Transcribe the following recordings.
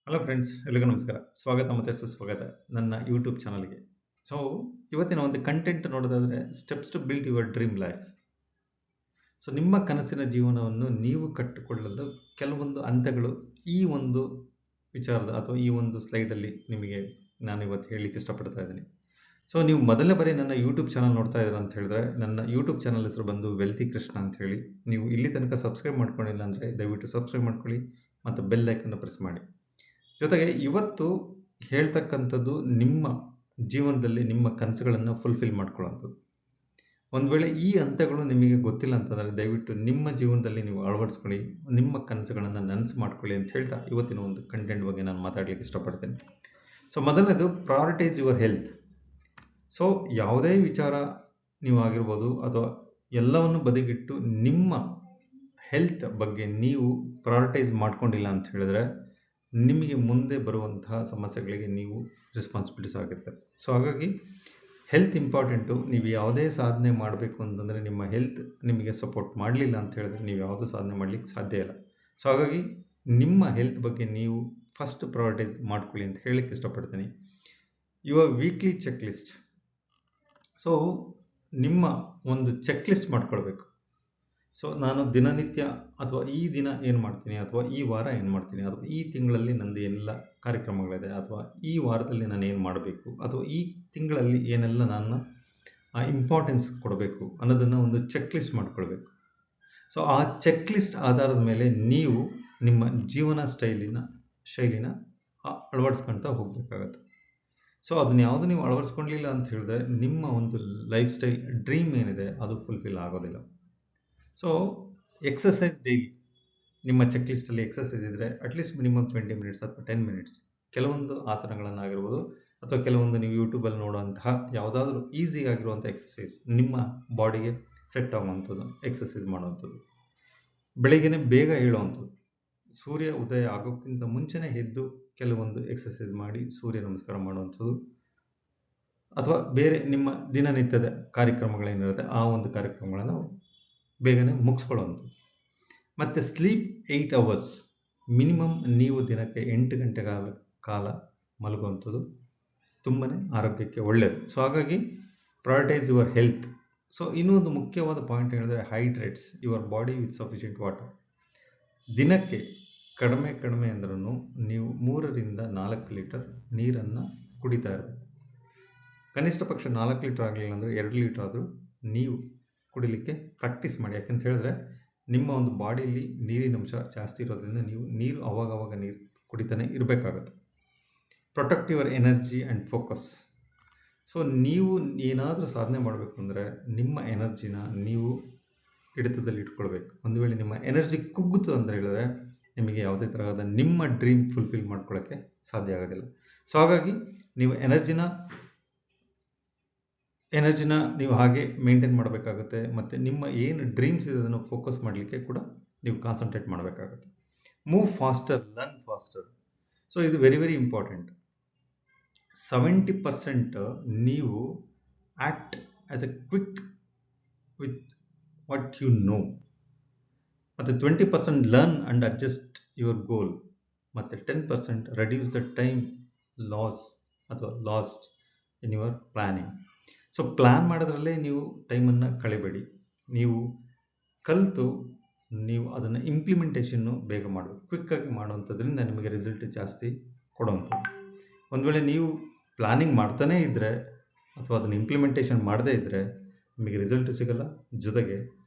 Hello friends, ಎಲ್ಲಿಗೂ ನಮಸ್ಕಾರ. ಸ್ವಾಗತ ಮತ್ತು ಸುಸ್ವಾಗತ ನನ್ನ ಯೂಟ್ಯೂಬ್ ಚಾನಲ್ಗೆ. ಸೊ ಇವತ್ತಿನ ಒಂದು ಕಂಟೆಂಟ್ ನೋಡೋದಾದರೆ steps to build your dream life. So ನಿಮ್ಮ ಕನಸಿನ ಜೀವನವನ್ನು ನೀವು ಕಟ್ಟಿಕೊಳ್ಳಲು ಕೆಲವೊಂದು ಹಂತಗಳು ಈ ಒಂದು ವಿಚಾರದ ಅಥವಾ ಈ ಒಂದು ಸ್ಲೈಡಲ್ಲಿ ನಿಮಗೆ ನಾನು ಇವತ್ತು ಹೇಳಲಿಕ್ಕೆ ಇಷ್ಟಪಡ್ತಾ ಇದ್ದೀನಿ. ಸೊ ನೀವು ಮೊದಲನೇ ಬಾರಿ ನನ್ನ ಯೂಟ್ಯೂಬ್ ಚಾನಲ್ ನೋಡ್ತಾ ಇದ್ದೀರಾ ಅಂತ ಹೇಳಿದ್ರೆ, ನನ್ನ ಯೂಟ್ಯೂಬ್ ಚಾನಲ್ ಹೆಸರು ಬಂದು ವೆಲ್ತಿ ಕೃಷ್ಣ ಅಂತ ಹೇಳಿ. ನೀವು ಇಲ್ಲಿ ತನಕ ಸಬ್ಸ್ಕ್ರೈಬ್ ಮಾಡ್ಕೊಂಡಿಲ್ಲ ಅಂದರೆ ದಯವಿಟ್ಟು ಸಬ್ಸ್ಕ್ರೈಬ್ ಮಾಡ್ಕೊಳ್ಳಿ ಮತ್ತು ಬೆಲ್ ಐಕನ್ನು ಪ್ರೆಸ್ ಮಾಡಿ. ಜೊತೆಗೆ ಇವತ್ತು ಹೇಳ್ತಕ್ಕಂಥದ್ದು ನಿಮ್ಮ ಜೀವನದಲ್ಲಿ ನಿಮ್ಮ ಕನಸುಗಳನ್ನು ಫುಲ್ಫಿಲ್ ಮಾಡ್ಕೊಳ್ಳೋಂಥದ್ದು. ಒಂದು ವೇಳೆ ಈ ಹಂತಗಳು ನಿಮಗೆ ಗೊತ್ತಿಲ್ಲ ಅಂತಂದರೆ ದಯವಿಟ್ಟು ನಿಮ್ಮ ಜೀವನದಲ್ಲಿ ನೀವು ಅಳವಡಿಸ್ಕೊಳ್ಳಿ, ನಿಮ್ಮ ಕನಸುಗಳನ್ನು ನನಸು ಮಾಡ್ಕೊಳ್ಳಿ ಅಂತ ಹೇಳ್ತಾ ಇವತ್ತಿನ ಒಂದು ಕಂಟೆಂಟ್ ಬಗ್ಗೆ ನಾನು ಮಾತಾಡಲಿಕ್ಕೆ ಇಷ್ಟಪಡ್ತೇನೆ. ಸೊ ಮೊದಲನೇದು, ಪ್ರಾರಿಟೈಸ್ ಯುವರ್ ಹೆಲ್ತ್. ಸೊ ಯಾವುದೇ ವಿಚಾರ ನೀವು ಆಗಿರ್ಬೋದು ಅಥವಾ ಎಲ್ಲವನ್ನು ಬದಿಗಿಟ್ಟು ನಿಮ್ಮ ಹೆಲ್ತ್ ಬಗ್ಗೆ ನೀವು ಪ್ರಾರಿಟೈಸ್ ಮಾಡ್ಕೊಂಡಿಲ್ಲ ಅಂತ ಹೇಳಿದ್ರೆ ನಿಮಗೆ ಮುಂದೆ ಬರುವಂತಹ ಸಮಸ್ಯೆಗಳಿಗೆ ನೀವು ರೆಸ್ಪಾನ್ಸಿಬಿಲಿಟೀಸ್ ಆಗಿರ್ತಾರೆ. ಸೊ ಹಾಗಾಗಿ ಹೆಲ್ತ್ ಇಂಪಾರ್ಟೆಂಟು. ನೀವು ಯಾವುದೇ ಸಾಧನೆ ಮಾಡಬೇಕು ಅಂತಂದರೆ ನಿಮ್ಮ ಹೆಲ್ತ್ ನಿಮಗೆ ಸಪೋರ್ಟ್ ಮಾಡಲಿಲ್ಲ ಅಂತ ಹೇಳಿದ್ರೆ ನೀವು ಯಾವುದೂ ಸಾಧನೆ ಮಾಡಲಿಕ್ಕೆ ಸಾಧ್ಯ ಇಲ್ಲ. ಸೊ ಹಾಗಾಗಿ ನಿಮ್ಮ ಹೆಲ್ತ್ ಬಗ್ಗೆ ನೀವು ಫಸ್ಟ್ ಪ್ರಯಾರಿಟೈಸ್ ಮಾಡ್ಕೊಳ್ಳಿ ಅಂತ ಹೇಳಲಿಕ್ಕೆ ಇಷ್ಟಪಡ್ತೀನಿ. Your weekly checklist. So ನಿಮ್ಮ ಒಂದು ಚೆಕ್ ಲಿಸ್ಟ್ ಮಾಡ್ಕೊಳ್ಬೇಕು. ಸೊ ನಾನು ದಿನನಿತ್ಯ ಅಥವಾ ಈ ದಿನ ಏನು ಮಾಡ್ತೀನಿ, ಅಥವಾ ಈ ವಾರ ಏನು ಮಾಡ್ತೀನಿ, ಅಥವಾ ಈ ತಿಂಗಳಲ್ಲಿ ನಂದು ಏನೆಲ್ಲ ಕಾರ್ಯಕ್ರಮಗಳಿದೆ, ಅಥವಾ ಈ ವಾರದಲ್ಲಿ ನಾನು ಏನು ಮಾಡಬೇಕು, ಅಥವಾ ಈ ತಿಂಗಳಲ್ಲಿ ಏನೆಲ್ಲ ನಾನು ಇಂಪಾರ್ಟೆನ್ಸ್ ಕೊಡಬೇಕು ಅನ್ನೋದನ್ನು ಒಂದು ಚೆಕ್ ಲಿಸ್ಟ್ ಮಾಡ್ಕೊಳ್ಬೇಕು. ಸೊ ಆ ಚೆಕ್ ಲಿಸ್ಟ್ ಆಧಾರದ ಮೇಲೆ ನೀವು ನಿಮ್ಮ ಜೀವನ ಶೈಲಿನ ಅಳವಡಿಸ್ಕೊಳ್ತಾ ಹೋಗಬೇಕಾಗತ್ತೆ. ಸೊ ಅದನ್ನ ಯಾವುದು ನೀವು ಅಳವಡಿಸ್ಕೊಳ್ಳಿಲ್ಲ ಅಂತ ಹೇಳಿದ್ರೆ ನಿಮ್ಮ ಒಂದು ಲೈಫ್ ಸ್ಟೈಲ್ ಡ್ರೀಮ್ ಏನಿದೆ ಅದು ಫುಲ್ಫಿಲ್ ಆಗೋದಿಲ್ಲ. So exercise daily. ನಿಮ್ಮ ಚೆಕ್ ಲಿಸ್ಟಲ್ಲಿ ಎಕ್ಸಸೈಸ್ ಇದ್ದರೆ ಅಟ್ಲೀಸ್ಟ್ ಮಿನಿಮಮ್ 20 ಮಿನಿಟ್ಸ್ ಅಥವಾ 10 ಮಿನಿಟ್ಸ್ ಕೆಲವೊಂದು ಆಸನಗಳನ್ನಾಗಿರ್ಬೋದು ಅಥವಾ ಕೆಲವೊಂದು ನೀವು ಯೂಟ್ಯೂಬಲ್ಲಿ ನೋಡುವಂತಹ ಯಾವುದಾದ್ರೂ ಈಸಿ ಆಗಿರುವಂಥ ಎಕ್ಸಸೈಸ್, ನಿಮ್ಮ ಬಾಡಿಗೆ ಸೆಟ್ ಆಗುವಂಥದ್ದು ಎಕ್ಸಸೈಸ್ ಮಾಡುವಂಥದ್ದು. ಬೆಳಗ್ಗೆನೇ ಬೇಗ ಹೇಳುವಂಥದ್ದು, ಸೂರ್ಯ ಉದಯ ಆಗೋಕ್ಕಿಂತ ಮುಂಚೆನೇ ಎದ್ದು ಕೆಲವೊಂದು ಎಕ್ಸಸೈಸ್ ಮಾಡಿ ಸೂರ್ಯ ನಮಸ್ಕಾರ ಮಾಡುವಂಥದ್ದು, ಅಥವಾ ಬೇರೆ ನಿಮ್ಮ ದಿನನಿತ್ಯದ ಕಾರ್ಯಕ್ರಮಗಳೇನಿರುತ್ತೆ ಆ ಒಂದು ಕಾರ್ಯಕ್ರಮಗಳನ್ನು ಬೇಗನೆ ಮುಗಿಸ್ಕೊಳ್ಳುವಂಥದ್ದು. ಮತ್ತು ಸ್ಲೀಪ್ 8 ಅವರ್ಸ್ ಮಿನಿಮಮ್. ನೀವು ದಿನಕ್ಕೆ 8 ಗಂಟೆಗಳ ಕಾಲ ಮಲಗುವಂಥದ್ದು ತುಂಬಾ ಆರೋಗ್ಯಕ್ಕೆ ಒಳ್ಳೆಯದು. ಸೊ ಹಾಗಾಗಿ ಪ್ರಯಾರಿಟೈಸ್ ಯುವರ್ ಹೆಲ್ತ್. ಸೊ ಇನ್ನೂ ಒಂದು ಮುಖ್ಯವಾದ ಪಾಯಿಂಟ್ ಹೇಳಿದ್ರೆ, hydrates your body with sufficient water. ದಿನಕ್ಕೆ ಕಡಿಮೆ ಅಂದ್ರೂ ನೀವು 3ರಿಂದ 4 ಲೀಟರ್ ನೀರನ್ನು ಕುಡಿತಾ ಇರಬೇಕು. ಕನಿಷ್ಠ ಪಕ್ಷ 4 ಲೀಟರ್ ಆಗಲಿಲ್ಲ ಅಂದರೆ 2 ಲೀಟರ್ ಆದರೂ ನೀವು ಕುಡಿಲಿಕ್ಕೆ ಪ್ರಾಕ್ಟೀಸ್ ಮಾಡಿ. ಯಾಕಂತ ಹೇಳಿದ್ರೆ ನಿಮ್ಮ ಒಂದು ಬಾಡಿಯಲ್ಲಿ ನೀರಿನ ಅಂಶ ಜಾಸ್ತಿ ಇರೋದ್ರಿಂದ ನೀವು ನೀರು ಅವಾಗವಾಗ ನೀರು ಕುಡಿತಾನೆ ಇರಬೇಕಾಗತ್ತೆ. Protect your energy and focus. So ನೀವು ಏನಾದರೂ ಸಾಧನೆ ಮಾಡಬೇಕು ಅಂದರೆ ನಿಮ್ಮ ಎನರ್ಜಿನ ನೀವು ಹಿಡಿತದಲ್ಲಿ ಇಟ್ಕೊಳ್ಬೇಕು. ಒಂದು ವೇಳೆ ನಿಮ್ಮ ಎನರ್ಜಿ ಕುಗ್ಗಿತು ಅಂತ ಹೇಳಿದ್ರೆ ನಿಮಗೆ ಯಾವುದೇ ತರಹದ ನಿಮ್ಮ ಡ್ರೀಮ್ ಫುಲ್ಫಿಲ್ ಮಾಡ್ಕೊಳ್ಳೋಕ್ಕೆ ಸಾಧ್ಯ ಆಗೋದಿಲ್ಲ. ಸೊ ಹಾಗಾಗಿ ನೀವು ಎನರ್ಜಿನ ನೀವು ಹಾಗೆ ಮೇಂಟೈನ್ ಮಾಡಬೇಕಾಗುತ್ತೆ. ಮತ್ತು ನಿಮ್ಮ ಏನು ಡ್ರೀಮ್ಸ್ ಇದೆ ಅದನ್ನು ಫೋಕಸ್ ಮಾಡಲಿಕ್ಕೆ ಕೂಡ ನೀವು ಕಾನ್ಸಂಟ್ರೇಟ್ ಮಾಡಬೇಕಾಗುತ್ತೆ. Move faster, learn faster. So ಇದು ವೆರಿ ವೆರಿ ಇಂಪಾರ್ಟೆಂಟ್. 70% ನೀವು act as a quick with what you know, ಮತ್ತು 20% learn and adjust your goal, ಮತ್ತು 10% reduce the time lost in your planning. So plan ಮಾಡೋದ್ರಲ್ಲೇ ನೀವು ಟೈಮನ್ನು ಕಳೆಬೇಡಿ. ನೀವು ಕಲಿತು ನೀವು ಅದನ್ನು ಇಂಪ್ಲಿಮೆಂಟೇಷನ್ನು ಬೇಗ ಮಾಡಬೇಕು. ಕ್ವಿಕ್ಕಾಗಿ ಮಾಡುವಂಥದ್ರಿಂದ ನಿಮಗೆ ರಿಸಲ್ಟ್ ಜಾಸ್ತಿ ಕೊಡುವಂಥದ್ದು. ಒಂದು ವೇಳೆ ನೀವು ಪ್ಲ್ಯಾನಿಂಗ್ ಮಾಡ್ತಾನೇ ಇದ್ದರೆ ಅಥವಾ ಅದನ್ನು ಇಂಪ್ಲಿಮೆಂಟೇಷನ್ ಮಾಡದೇ ಇದ್ದರೆ ನಿಮಗೆ ರಿಸಲ್ಟು ಸಿಗೋಲ್ಲ, ಜೊತೆಗೆ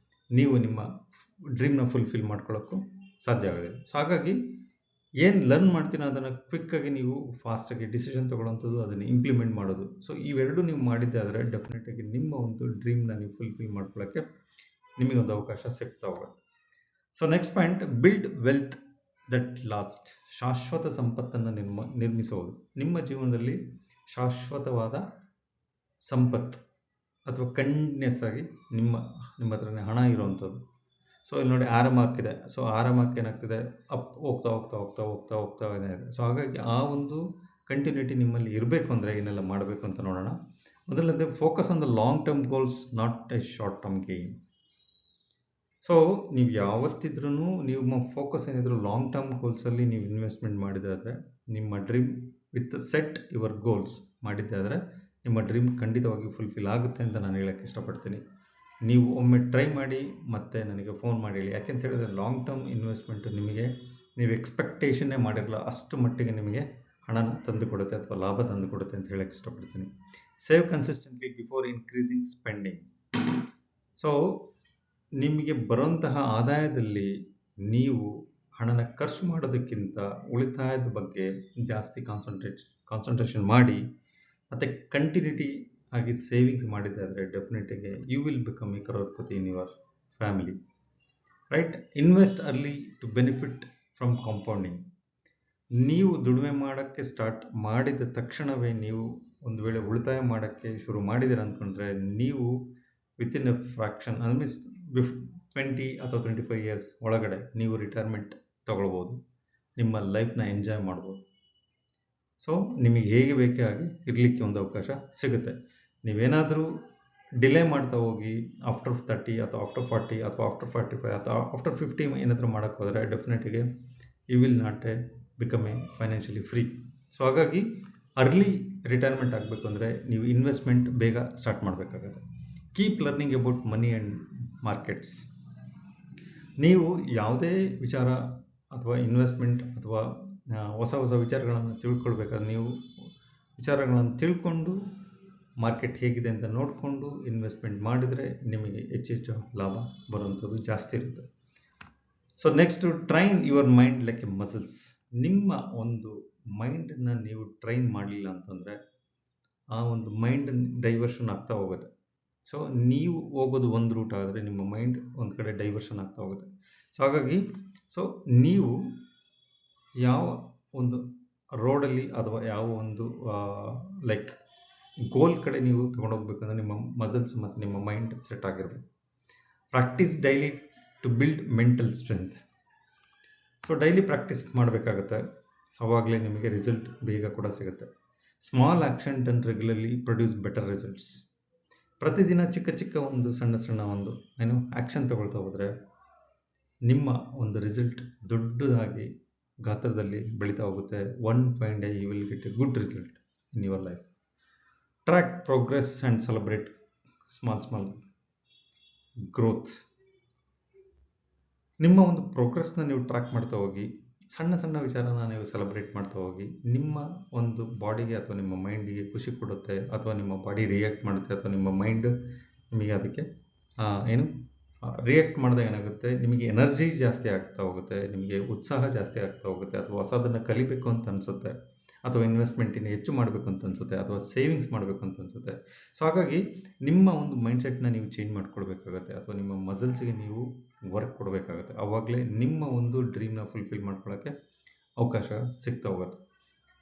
ನೀವು ನಿಮ್ಮ ಡ್ರೀಮ್ನ ಫುಲ್ಫಿಲ್ ಮಾಡ್ಕೊಳ್ಳೋಕ್ಕೂ ಸಾಧ್ಯ ಆಗೋದಿಲ್ಲ. ಸೊ ಹಾಗಾಗಿ ಏನು ಲರ್ನ್ ಮಾಡ್ತೀನೋ ಅದನ್ನು ಕ್ವಿಕ್ಕಾಗಿ ನೀವು ಫಾಸ್ಟಾಗಿ ಡಿಸಿಷನ್ ತೊಗೊಳ್ಳೋಂಥದ್ದು, ಅದನ್ನು ಇಂಪ್ಲಿಮೆಂಟ್ ಮಾಡೋದು. ಸೊ ಇವೆರಡು ನೀವು ಮಾಡಿದ್ದೆ ಆದರೆ ಡೆಫಿನೆಟಾಗಿ ನಿಮ್ಮ ಒಂದು ಡ್ರೀಮ್ನ ನೀವು ಫುಲ್ಫಿಲ್ ಮಾಡ್ಕೊಳ್ಳೋಕ್ಕೆ ನಿಮಗೆ ಒಂದು ಅವಕಾಶ ಸಿಗ್ತಾ ಹೋಗುತ್ತೆ. So next point, build wealth that last. ಶಾಶ್ವತ ಸಂಪತ್ತನ್ನು ನಿರ್ಮಿಸುವುದು. ನಿಮ್ಮ ಜೀವನದಲ್ಲಿ ಶಾಶ್ವತವಾದ ಸಂಪತ್ತು ಅಥವಾ ಕಂಟಿನ್ಯೂಸ್ ಆಗಿ ನಿಮ್ಮ ಹತ್ರನೇ ಹಣ ಇರುವಂಥದ್ದು. ಸೊ ಇಲ್ಲಿ ನೋಡಿ ಆರೋ ಮಾರ್ಕ್ ಇದೆ. ಸೊ ಆರೋ ಮಾರ್ಕ್ ಏನಾಗ್ತಿದೆ, ಅಪ್ ಹೋಗ್ತಾ ಇದೆ. ಸೊ ಹಾಗಾಗಿ ಆ ಒಂದು ಕಂಟಿನ್ಯೂಟಿ ನಿಮ್ಮಲ್ಲಿ ಇರಬೇಕು ಅಂದರೆ ಏನೆಲ್ಲ ಮಾಡಬೇಕು ಅಂತ ನೋಡೋಣ. ಮೊದಲನೇದು, focus on the long term goals, not A short term gain. So ನೀವು ಯಾವತ್ತಿದ್ರೂ ನಿಮ್ಮ ಫೋಕಸ್ ಏನಿದ್ರು ಲಾಂಗ್ ಟರ್ಮ್ ಗೋಲ್ಸಲ್ಲಿ ನೀವು ಇನ್ವೆಸ್ಟ್ಮೆಂಟ್ ಮಾಡಿದಾದರೆ, ನಿಮ್ಮ dream with set your goals ಮಾಡಿದ್ದಾದರೆ ನಿಮ್ಮ ಡ್ರೀಮ್ ಖಂಡಿತವಾಗಿ ಫುಲ್ಫಿಲ್ ಆಗುತ್ತೆ ಅಂತ ನಾನು ಹೇಳೋಕ್ಕೆ ಇಷ್ಟಪಡ್ತೀನಿ. ನೀವು ಒಮ್ಮೆ ಟ್ರೈ ಮಾಡಿ ಮತ್ತೆ ನನಗೆ ಫೋನ್ ಮಾಡಿ ಹೇಳಿ. ಯಾಕೆಂತ ಹೇಳಿದ್ರೆ ಲಾಂಗ್ ಟರ್ಮ್ ಇನ್ವೆಸ್ಟ್ಮೆಂಟ್ ನಿಮಗೆ ನೀವು ಎಕ್ಸ್ಪೆಕ್ಟೇಷನ್ನೇ ಮಾಡಿರಲ್ಲ ಅಷ್ಟು ಮಟ್ಟಿಗೆ ನಿಮಗೆ ಹಣನ ತಂದು ಕೊಡುತ್ತೆ ಅಥವಾ ಲಾಭ ತಂದು ಕೊಡುತ್ತೆ ಅಂತ ಹೇಳಕ್ಕೆ ಇಷ್ಟಪಡ್ತೀನಿ. Save consistently before increasing spending. So ನಿಮಗೆ ಬರುವಂತಹ ಆದಾಯದಲ್ಲಿ ನೀವು ಹಣನ ಖರ್ಚು ಮಾಡೋದಕ್ಕಿಂತ ಉಳಿತಾಯದ ಬಗ್ಗೆ ಜಾಸ್ತಿ ಕಾನ್ಸಂಟ್ರೇಷನ್ ಮಾಡಿ ಮತ್ತು ಕಂಟಿನ್ಯೂಟಿ ಆಗಿ ಸೇವಿಂಗ್ಸ್ ಮಾಡಿದ್ದಾದರೆ ಡೆಫಿನೆಟಿಗೆ you will become a crorepati in your family. Right? Invest early to benefit from compounding. ನೀವು ದುಡಿಮೆ ಮಾಡೋಕ್ಕೆ ಸ್ಟಾರ್ಟ್ ಮಾಡಿದ ತಕ್ಷಣವೇ ನೀವು ಒಂದು ವೇಳೆ ಉಳಿತಾಯ ಮಾಡೋಕ್ಕೆ ಶುರು ಮಾಡಿದ್ದೀರ ಅಂದ್ಕೊಂಡ್ರೆ ನೀವು ವಿತಿನ್ ಎ ಫ್ರಾಕ್ಷನ್ ಮೀನ್ಸ್ 20 ಅಥವಾ 25 ಇಯರ್ಸ್ ಒಳಗಡೆ ನೀವು ರಿಟೈರ್ಮೆಂಟ್ ತಗೊಳ್ಬೋದು, ನಿಮ್ಮ ಲೈಫ್ನ ಎಂಜಾಯ್ ಮಾಡ್ಬೋದು. ಸೊ ನಿಮಗೆ ಹೇಗೆ ಬೇಕೇ ಆಗಿ ಇರಲಿಕ್ಕೆ ಒಂದು ಅವಕಾಶ ಸಿಗುತ್ತೆ. ನೀವೇನಾದರೂ ಡಿಲೇ ಮಾಡ್ತಾ ಹೋಗಿ ಆಫ್ಟರ್ 30 ಅಥವಾ ಆಫ್ಟರ್ 40 ಅಥವಾ ಆಫ್ಟರ್ 45 ಅಥವಾ ಆಫ್ಟರ್ 50 ಏನಾದರೂ ಮಾಡೋಕ್ಕೆ ಹೋದರೆ ಡೆಫಿನೆಟಿಗೆ you will not become a financially free. So ಹಾಗಾಗಿ ಅರ್ಲಿ ರಿಟೈರ್ಮೆಂಟ್ ಆಗಬೇಕು ಅಂದರೆ ನೀವು ಇನ್ವೆಸ್ಟ್ಮೆಂಟ್ ಬೇಗ ಸ್ಟಾರ್ಟ್ ಮಾಡಬೇಕಾಗುತ್ತೆ. Keep learning about money and markets. ನೀವು ಯಾವುದೇ ವಿಚಾರ ಅಥವಾ ಇನ್ವೆಸ್ಟ್ಮೆಂಟ್ ಅಥವಾ ಹೊಸ ಹೊಸ ವಿಚಾರಗಳನ್ನು ತಿಳ್ಕೊಳ್ಬೇಕಾದ್ರೆ ನೀವು ವಿಚಾರಗಳನ್ನು ತಿಳ್ಕೊಂಡು ಮಾರ್ಕೆಟ್ ಹೇಗಿದೆ ಅಂತ ನೋಡಿಕೊಂಡು ಇನ್ವೆಸ್ಟ್ಮೆಂಟ್ ಮಾಡಿದರೆ ನಿಮಗೆ ಹೆಚ್ಚೆಚ್ಚು ಲಾಭ ಬರುವಂಥದ್ದು ಜಾಸ್ತಿ ಇರುತ್ತೆ. So next train your mind like A muscles. ನಿಮ್ಮ ಒಂದು ಮೈಂಡನ್ನು ನೀವು ಟ್ರೈನ್ ಮಾಡಲಿಲ್ಲ ಅಂತಂದರೆ ಆ ಒಂದು ಮೈಂಡ್ ಡೈವರ್ಷನ್ ಆಗ್ತಾ ಹೋಗುತ್ತೆ. ಸೊ ನೀವು ಹೋಗೋದು ಒಂದು ರೂಟ್ ಆದರೆ ನಿಮ್ಮ ಮೈಂಡ್ ಒಂದು ಕಡೆ ಡೈವರ್ಷನ್ ಆಗ್ತಾ ಹೋಗುತ್ತೆ. ಸೊ ಹಾಗಾಗಿ ನೀವು ಯಾವ ಒಂದು ರೋಡಲ್ಲಿ ಅಥವಾ ಯಾವ ಒಂದು ಲೈಕ್ ಗೋಲ್ ಕಡೆ ನೀವು ತೊಗೊಂಡೋಗ್ಬೇಕಂದ್ರೆ ನಿಮ್ಮ ಮಸಲ್ಸ್ ಮತ್ತು ನಿಮ್ಮ ಮೈಂಡ್ ಸೆಟ್ ಆಗಿರಬೇಕು. Practice daily to build mental strength. So daily practice ಮಾಡಬೇಕಾಗತ್ತೆ. ಸೊ ಅವಾಗಲೇ ನಿಮಗೆ ರಿಸಲ್ಟ್ ಬೇಗ ಕೂಡ ಸಿಗುತ್ತೆ. Small action done regularly produce better results. ಪ್ರತಿದಿನ ಚಿಕ್ಕ ಚಿಕ್ಕ ಒಂದು ಸಣ್ಣ ಒಂದು ಆ್ಯಕ್ಷನ್ ತಗೊಳ್ತಾ ಹೋದರೆ ನಿಮ್ಮ ಒಂದು ರಿಸಲ್ಟ್ ದೊಡ್ಡದಾಗಿ ಗಾತ್ರದಲ್ಲಿ ಬೆಳೀತಾ ಹೋಗುತ್ತೆ. One fine day you will get a good result in your life. Track progress and celebrate small growth. ನಿಮ್ಮ ಒಂದು ಪ್ರೋಗ್ರೆಸ್ನ ನೀವು ಟ್ರ್ಯಾಕ್ ಮಾಡ್ತಾ ಹೋಗಿ, ಸಣ್ಣ ವಿಚಾರನ ನೀವು ಸೆಲೆಬ್ರೇಟ್ ಮಾಡ್ತಾ ಹೋಗಿ, ನಿಮ್ಮ ಒಂದು ಬಾಡಿಗೆ ಅಥವಾ ನಿಮ್ಮ ಮೈಂಡಿಗೆ ಖುಷಿ ಕೊಡುತ್ತೆ ಅಥವಾ ನಿಮ್ಮ ಬಾಡಿ ರಿಯಾಕ್ಟ್ ಮಾಡುತ್ತೆ ಅಥವಾ ನಿಮ್ಮ ಮೈಂಡ್ ನಿಮಗೆ ಅದಕ್ಕೆ ರಿಯಾಕ್ಟ್ ಮಾಡಿದಾಗ ಏನಾಗುತ್ತೆ, ನಿಮಗೆ ಎನರ್ಜಿ ಜಾಸ್ತಿ ಆಗ್ತಾ ಹೋಗುತ್ತೆ, ನಿಮಗೆ ಉತ್ಸಾಹ ಜಾಸ್ತಿ ಆಗ್ತಾ ಹೋಗುತ್ತೆ, ಅಥವಾ ಹೊಸದನ್ನು ಕಲಿಬೇಕು ಅಂತ ಅನಿಸುತ್ತೆ, ಅಥವಾ ಇನ್ವೆಸ್ಟ್ಮೆಂಟಿನ ಹೆಚ್ಚು ಮಾಡಬೇಕು ಅಂತ ಅನಿಸುತ್ತೆ, ಅಥವಾ ಸೇವಿಂಗ್ಸ್ ಮಾಡಬೇಕು ಅಂತ ಅನಿಸುತ್ತೆ. ಸೊ ಹಾಗಾಗಿ ನಿಮ್ಮ ಒಂದು ಮೈಂಡ್ಸೆಟ್ನ ನೀವು ಚೇಂಜ್ ಮಾಡ್ಕೊಳ್ಬೇಕಾಗತ್ತೆ ಅಥವಾ ನಿಮ್ಮ ಮಸಲ್ಸ್ಗೆ ನೀವು ವರ್ಕ್ ಕೊಡಬೇಕಾಗತ್ತೆ. ಆವಾಗಲೇ ನಿಮ್ಮ ಒಂದು ಡ್ರೀಮ್ನ ಫುಲ್ಫಿಲ್ ಮಾಡ್ಕೊಳ್ಳೋಕ್ಕೆ ಅವಕಾಶ ಸಿಗ್ತಾ ಹೋಗುತ್ತೆ.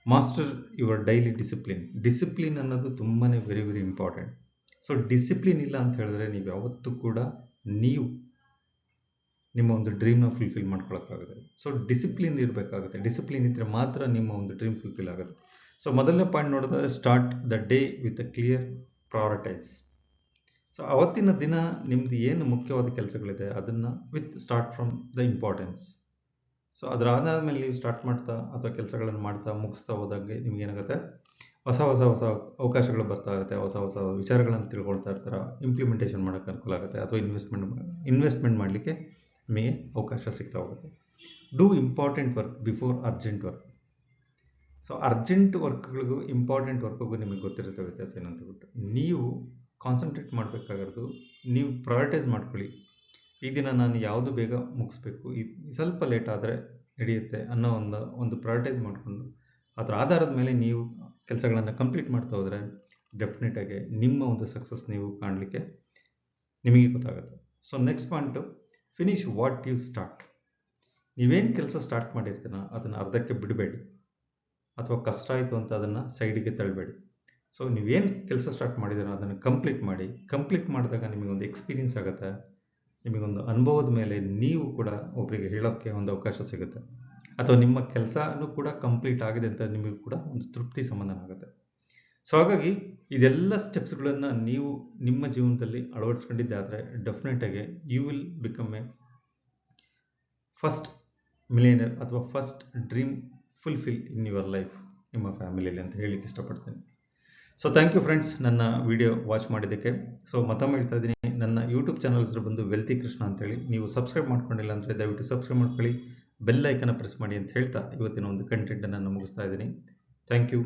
ಮಾಸ್ಟರ್ ಯುವರ್ ಡೈಲಿ ಡಿಸಿಪ್ಲಿನ್ ಅನ್ನೋದು ತುಂಬಾ very very important. So discipline ಇಲ್ಲ ಅಂತ ಹೇಳಿದ್ರೆ ನೀವು ಯಾವತ್ತೂ ಕೂಡ ನೀವು ನಿಮ್ಮ ಒಂದು ಡ್ರೀಮ್ನ ಫುಲ್ಫಿಲ್ ಮಾಡ್ಕೊಳ್ಳೋಕ್ಕಾಗುತ್ತೆ. ಸೊ ಡಿಸಿಪ್ಲಿನ್ ಇರಬೇಕಾಗುತ್ತೆ. ಡಿಸಿಪ್ಲಿನ್ ಇದ್ದರೆ ಮಾತ್ರ ನಿಮ್ಮ ಒಂದು ಡ್ರೀಮ್ ಫುಲ್ಫಿಲ್ ಆಗುತ್ತೆ. ಸೊ ಮೊದಲನೇ ಪಾಯಿಂಟ್ ನೋಡಿದ್ರೆ start the day with a clear prioritise. So ಅವತ್ತಿನ ದಿನ ನಿಮ್ಮದು ಏನು ಮುಖ್ಯವಾದ ಕೆಲಸಗಳಿದೆ ಅದನ್ನು start from the importance. So ಅದರಾದ್ಮೇಲೆ ನೀವು ಸ್ಟಾರ್ಟ್ ಮಾಡ್ತಾ ಅಥವಾ ಕೆಲಸಗಳನ್ನು ಮಾಡ್ತಾ ಮುಗಿಸ್ತಾ ಹೋದಾಗೆ ನಿಮಗೇನಾಗುತ್ತೆ, ಹೊಸ ಅವಕಾಶಗಳು ಬರ್ತಾ ಇರುತ್ತೆ, ಹೊಸ ವಿಚಾರಗಳನ್ನು ತಿಳ್ಕೊಳ್ತಾ ಇರ್ತಾರೆ, ಇಂಪ್ಲಿಮೆಂಟೇಷನ್ ಮಾಡೋಕ್ಕೆ ಅನುಕೂಲ ಆಗುತ್ತೆ ಅಥವಾ ಇನ್ವೆಸ್ಟ್ಮೆಂಟ್ ಮಾಡಲಿಕ್ಕೆ ನಿಮಗೆ ಅವಕಾಶ ಸಿಗ್ತಾ ಹೋಗುತ್ತೆ. Do important work before urgent work. So urgent ವರ್ಕ್ಗಳಿಗೂ ಇಂಪಾರ್ಟೆಂಟ್ ವರ್ಕ್ಗೂ ನಿಮಗೆ ಗೊತ್ತಿರುತ್ತೆ ವ್ಯತ್ಯಾಸ ಏನಂತ ಬಿಟ್ಟು, ನೀವು ಕಾನ್ಸಂಟ್ರೇಟ್ ಮಾಡಬೇಕಾಗಿರೋದು ನೀವು ಪ್ರಯಾರಿಟೈಸ್ ಮಾಡ್ಕೊಳ್ಳಿ. ಈ ದಿನ ನಾನು ಯಾವುದು ಬೇಗ ಮುಗಿಸ್ಬೇಕು, ಸ್ವಲ್ಪ ಲೇಟ್ ಆದರೆ ನಡೆಯುತ್ತೆ ಅನ್ನೋ ಒಂದು ಪ್ರಯಾರಿಟೈಸ್ ಮಾಡಿಕೊಂಡು ಅದರ ಆಧಾರದ ಮೇಲೆ ನೀವು ಕೆಲಸಗಳನ್ನು ಕಂಪ್ಲೀಟ್ ಮಾಡ್ತಾ ಹೋದರೆ ಡೆಫಿನೆಟಾಗಿ ನಿಮ್ಮ ಒಂದು ಸಕ್ಸಸ್ ನೀವು ಕಾಣಲಿಕ್ಕೆ ನಿಮಗೆ ಗೊತ್ತಾಗುತ್ತೆ. So next point, finish what you start. ನೀವೇನು ಕೆಲಸ ಸ್ಟಾರ್ಟ್ ಮಾಡಿರ್ತೀರ ಅದನ್ನು ಅರ್ಧಕ್ಕೆ ಬಿಡಬೇಡಿ ಅಥವಾ ಕಷ್ಟ ಆಯಿತು ಅಂತ ಅದನ್ನು ಸೈಡಿಗೆ ತಳ್ಳಬೇಡಿ. ಸೊ ನೀವೇನು ಕೆಲಸ ಸ್ಟಾರ್ಟ್ ಮಾಡಿದ್ದೀರ ಅದನ್ನು ಕಂಪ್ಲೀಟ್ ಮಾಡಿದಾಗ ನಿಮಗೊಂದು ಎಕ್ಸ್ಪೀರಿಯನ್ಸ್ ಆಗುತ್ತೆ, ನಿಮಗೊಂದು ಅನುಭವದ ಮೇಲೆ ನೀವು ಕೂಡ ಒಬ್ಬರಿಗೆ ಹೇಳೋಕ್ಕೆ ಒಂದು ಅವಕಾಶ ಸಿಗುತ್ತೆ, ಅಥವಾ ನಿಮ್ಮ ಕೆಲಸನೂ ಕೂಡ ಕಂಪ್ಲೀಟ್ ಆಗಿದೆ ಅಂತ ನಿಮಗೂ ಕೂಡ ಒಂದು ತೃಪ್ತಿ ಸಮಾಧಾನ ಆಗುತ್ತೆ. ಸೊ ಹಾಗಾಗಿ ಇದೆಲ್ಲ ಸ್ಟೆಪ್ಸ್ಗಳನ್ನು ನೀವು ನಿಮ್ಮ ಜೀವನದಲ್ಲಿ ಅಳವಡಿಸ್ಕೊಂಡಿದ್ದೆ ಆದರೆ ಡೆಫಿನೆಟಾಗಿ you will become a first millionaire ಅಥವಾ first dream fulfil in your life ನಿಮ್ಮ ಫ್ಯಾಮಿಲಿಯಲ್ಲಿ ಅಂತ ಹೇಳಲಿಕ್ಕೆ ಇಷ್ಟಪಡ್ತೇನೆ. ಸೊ ಥ್ಯಾಂಕ್ ಯು ಫ್ರೆಂಡ್ಸ್, ನನ್ನ ವಿಡಿಯೋ ವಾಚ್ ಮಾಡಿದ್ದಕ್ಕೆ. ಸೊ ಮತ್ತೊಮ್ಮೆ ಹೇಳ್ತಾ ಇದ್ದೀನಿ, ನನ್ನ ಯೂಟ್ಯೂಬ್ ಚಾನಲ್ ಹೆಸರು ಬಂದು ವೆಲ್ತಿ ಕೃಷ್ಣ ಅಂತೇಳಿ. ನೀವು ಸಬ್ಸ್ಕ್ರೈಬ್ ಮಾಡ್ಕೊಂಡಿಲ್ಲ ಅಂದರೆ ದಯವಿಟ್ಟು ಸಬ್ಸ್ಕ್ರೈಬ್ ಮಾಡ್ಕೊಳ್ಳಿ, ಬೆಲ್ ಐಕನ್ನ ಪ್ರೆಸ್ ಮಾಡಿ ಅಂತ ಹೇಳ್ತಾ ಇವತ್ತಿನ ಒಂದು ಕಂಟೆಂಟನ್ನು ನಾನು ಮುಗಿಸ್ತಾ ಇದ್ದೀನಿ. Thank you.